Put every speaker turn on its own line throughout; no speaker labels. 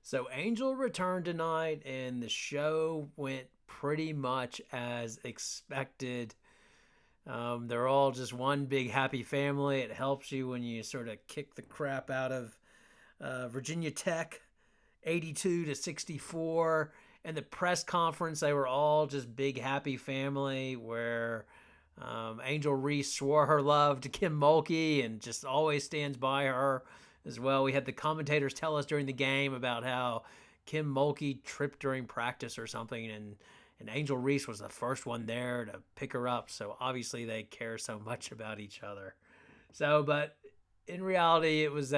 So Angel returned tonight, and the show went pretty much as expected. They're all just one big happy family. It helps you when you sort of kick the crap out of Virginia Tech, 82-64. And the press conference, they were all just big happy family where Angel Reese swore her love to Kim Mulkey and just always stands by her as well. We had the commentators tell us during the game about how Kim Mulkey tripped during practice or something, and Angel Reese was the first one there to pick her up. So obviously they care so much about each other. So, but in reality, it was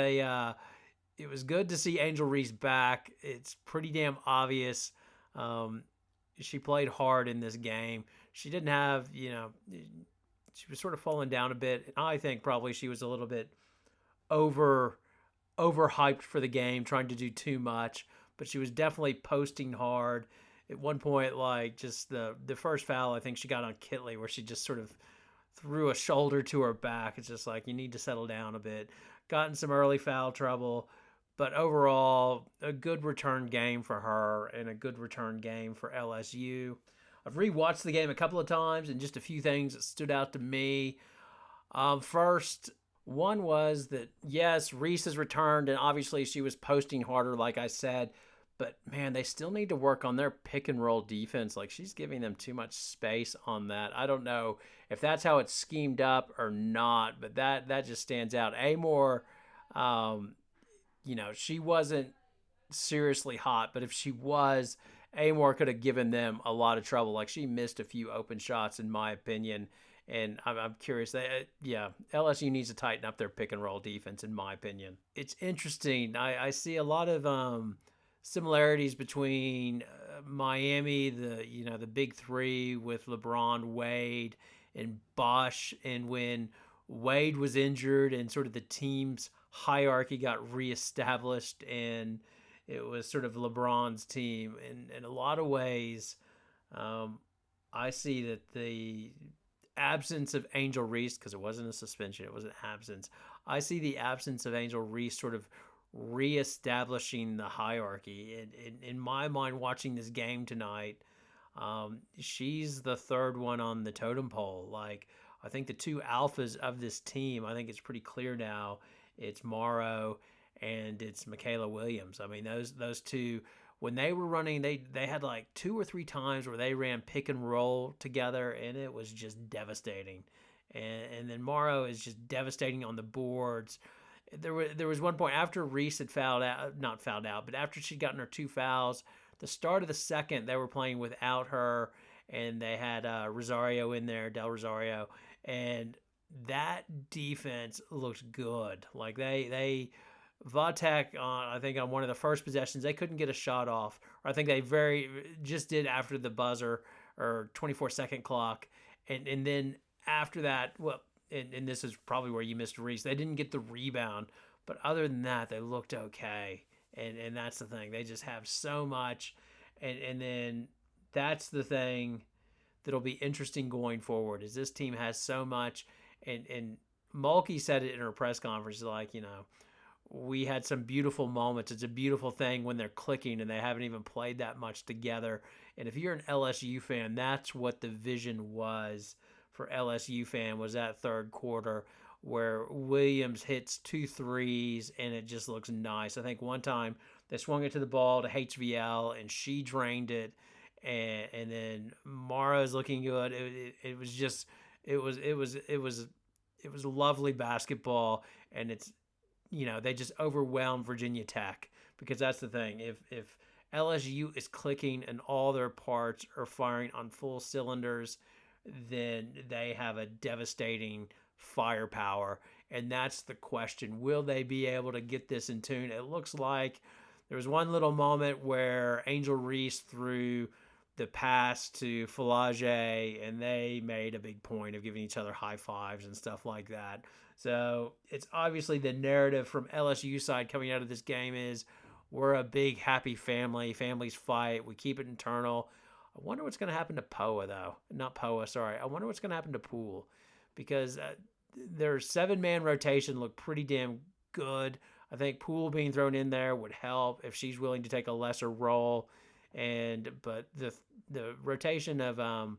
good to see Angel Reese back. It's pretty damn obvious. Um, she played hard in this game. She didn't have, she was sort of falling down a bit. I think probably she was a little bit over overhyped for the game, trying to do too much, but she was definitely posting hard. At one point, like just the first foul, I think she got on Kitley, where she just sort of threw a shoulder to her back. It's just like you need to settle down a bit. Got in some early foul trouble, but overall, a good return game for her and a good return game for LSU. I've rewatched the game a couple of times, and just a few things that stood out to me. First, one was that yes, Reese has returned, and obviously she was posting harder, like I said. But man, they still need to work on their pick and roll defense. Like she's giving them too much space on that. I don't know if that's how it's schemed up or not, but that just stands out. Amore, um, she wasn't seriously hot, but if she was, Amore could have given them a lot of trouble. Like she missed a few open shots, in my opinion. And I'm curious. Yeah, LSU needs to tighten up their pick and roll defense, in my opinion. It's interesting. I see a lot of similarities between Miami, the big three with LeBron, Wade, and Bosh, and when Wade was injured and sort of the team's hierarchy got reestablished and it was sort of LeBron's team. And in a lot of ways, um, I see that the absence of Angel Reese, because it wasn't a suspension, it was an absence. I see the absence of Angel Reese sort of reestablishing the hierarchy. In my mind, watching this game tonight, she's the third one on the totem pole. Like, I think the two alphas of this team, I think it's pretty clear now. It's Morrow and it's Michaela Williams. I mean, those two, when they were running, they had like two or three times where they ran pick and roll together, and it was just devastating. And then Morrow is just devastating on the boards. There was one point after Reese had fouled out, not fouled out, but after she'd gotten her two fouls, the start of the second they were playing without her, and they had Rosario in there, Del Rosario, and that defense looked good. Like they Vatek on, I think on one of the first possessions they couldn't get a shot off, or I think they very just did after the buzzer or 24-second clock, and then after that, well, and this is probably where you missed Reese. They didn't get the rebound, but other than that, they looked okay. And that's the thing. They just have so much, and then that's the thing that'll be interesting going forward. Is this team has so much, and Mulkey said it in her press conference, like we had some beautiful moments. It's a beautiful thing when they're clicking and they haven't even played that much together. And if you're an LSU fan, that's what the vision was for LSU fan, was that third quarter where Williams hits two threes and it just looks nice. I think one time they swung it to the ball to HVL and she drained it, and then Mara's looking good. It was just it was lovely basketball, and it's they just overwhelmed Virginia Tech, because that's the thing. If LSU is clicking and all their parts are firing on full cylinders, then they have a devastating firepower. And that's the question. Will they be able to get this in tune? It looks like there was one little moment where Angel Reese threw the pass to Falage, and they made a big point of giving each other high fives and stuff like that. So it's obviously the narrative from LSU side coming out of this game is we're a big happy family. Families fight. We keep it internal. I wonder what's going to happen to Poa, though. Not Poa, sorry. I wonder what's going to happen to Poole, because their seven-man rotation looked pretty damn good. I think Poole being thrown in there would help if she's willing to take a lesser role. But the rotation of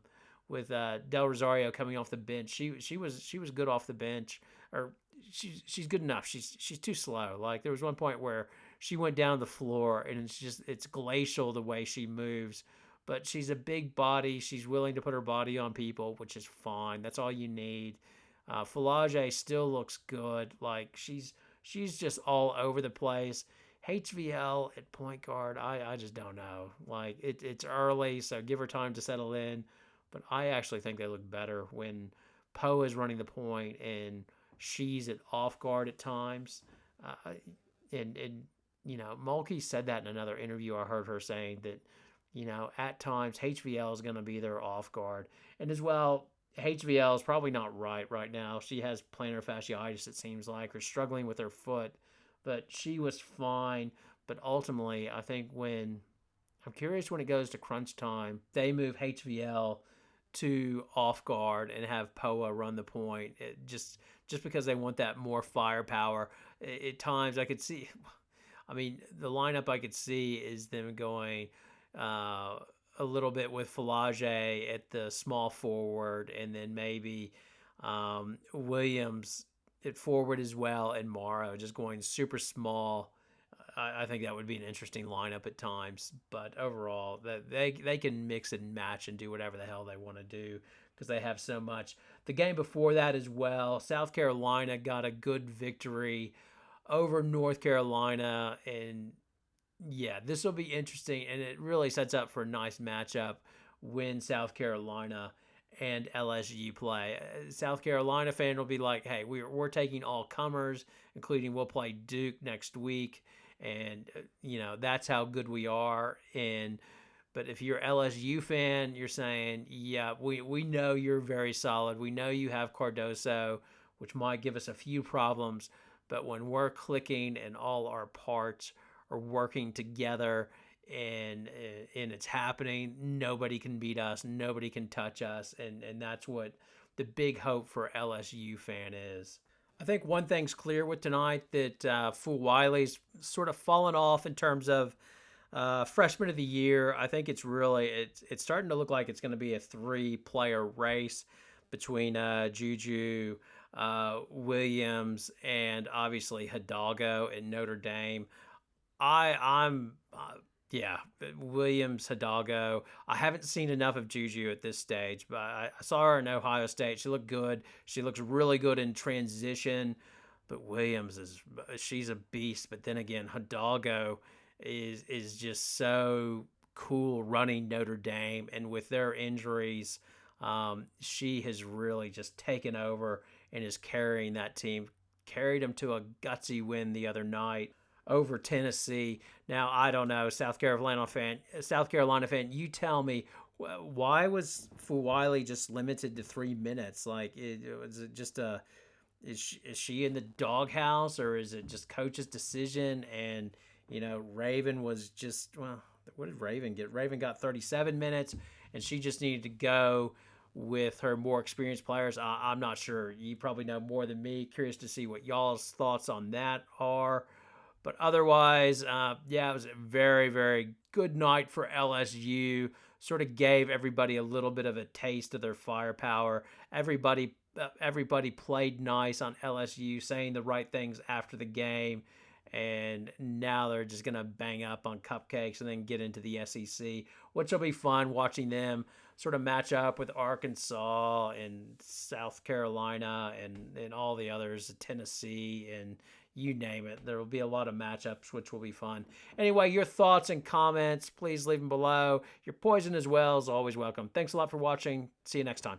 with Del Rosario coming off the bench, she was good off the bench, or she's good enough. She's too slow. Like there was one point where she went down the floor, and it's glacial the way she moves. But she's a big body. She's willing to put her body on people, which is fine. That's all you need. Falage still looks good. Like she's just all over the place. HVL at point guard, I just don't know. Like it's early, so give her time to settle in. But I actually think they look better when Poe is running the point and she's at off guard at times. Uh, and Mulkey said that in another interview. I heard her saying that at times HVL is going to be their off guard, and as well. HVL is probably not right now. She has plantar fasciitis, it seems like, or struggling with her foot, but she was fine. But ultimately, I think I'm curious when it goes to crunch time, they move HVL to off guard and have Poa run the point. Just because they want that more firepower. At times, I could see. I mean, the lineup I could see is them going. A little bit with Falage at the small forward, and then maybe Williams at forward as well, and Morrow just going super small. I think that would be an interesting lineup at times, but overall, they can mix and match and do whatever the hell they want to do because they have so much. The game before that as well, South Carolina got a good victory over North Carolina, and yeah, this will be interesting, and it really sets up for a nice matchup when South Carolina and LSU play. South Carolina fan will be like, "Hey, we're taking all comers, including we'll play Duke next week, and that's how good we are." But if you're LSU fan, you're saying, "Yeah, we know you're very solid. We know you have Cardoso, which might give us a few problems, but when we're clicking and all our parts are working together and it's happening, nobody can beat us, nobody can touch us," and that's what the big hope for LSU fan is. I think one thing's clear with tonight that Fu Wiley's sort of fallen off in terms of freshman of the year. I think it's starting to look like it's going to be a 3-player race between Juju, Williams, and obviously Hidalgo at Notre Dame. I'm yeah, Williams, Hidalgo. I haven't seen enough of Juju at this stage, but I saw her in Ohio State. She looked good. She looks really good in transition. But Williams she's a beast. But then again, Hidalgo is just so cool running Notre Dame, and with their injuries, she has really just taken over and is carrying that team. Carried them to a gutsy win the other night over Tennessee. Now, I don't know, South Carolina fan, you tell me, why was Fuwiley just limited to 3 minutes? Like, was it just is she in the doghouse, or is it just coach's decision? And Raven was just, well, what did Raven get? Raven got 37 minutes, and she just needed to go with her more experienced players. I'm not sure. You probably know more than me. Curious to see what y'all's thoughts on that are. But otherwise, yeah, it was a very, very good night for LSU. Sort of gave everybody a little bit of a taste of their firepower. Everybody played nice on LSU, saying the right things after the game. And now they're just going to bang up on cupcakes and then get into the SEC, which will be fun watching them sort of match up with Arkansas and South Carolina and all the others, Tennessee, and you name it. There will be a lot of matchups, which will be fun. Anyway, your thoughts and comments, please leave them below. Your poison as well is always welcome. Thanks a lot for watching. See you next time.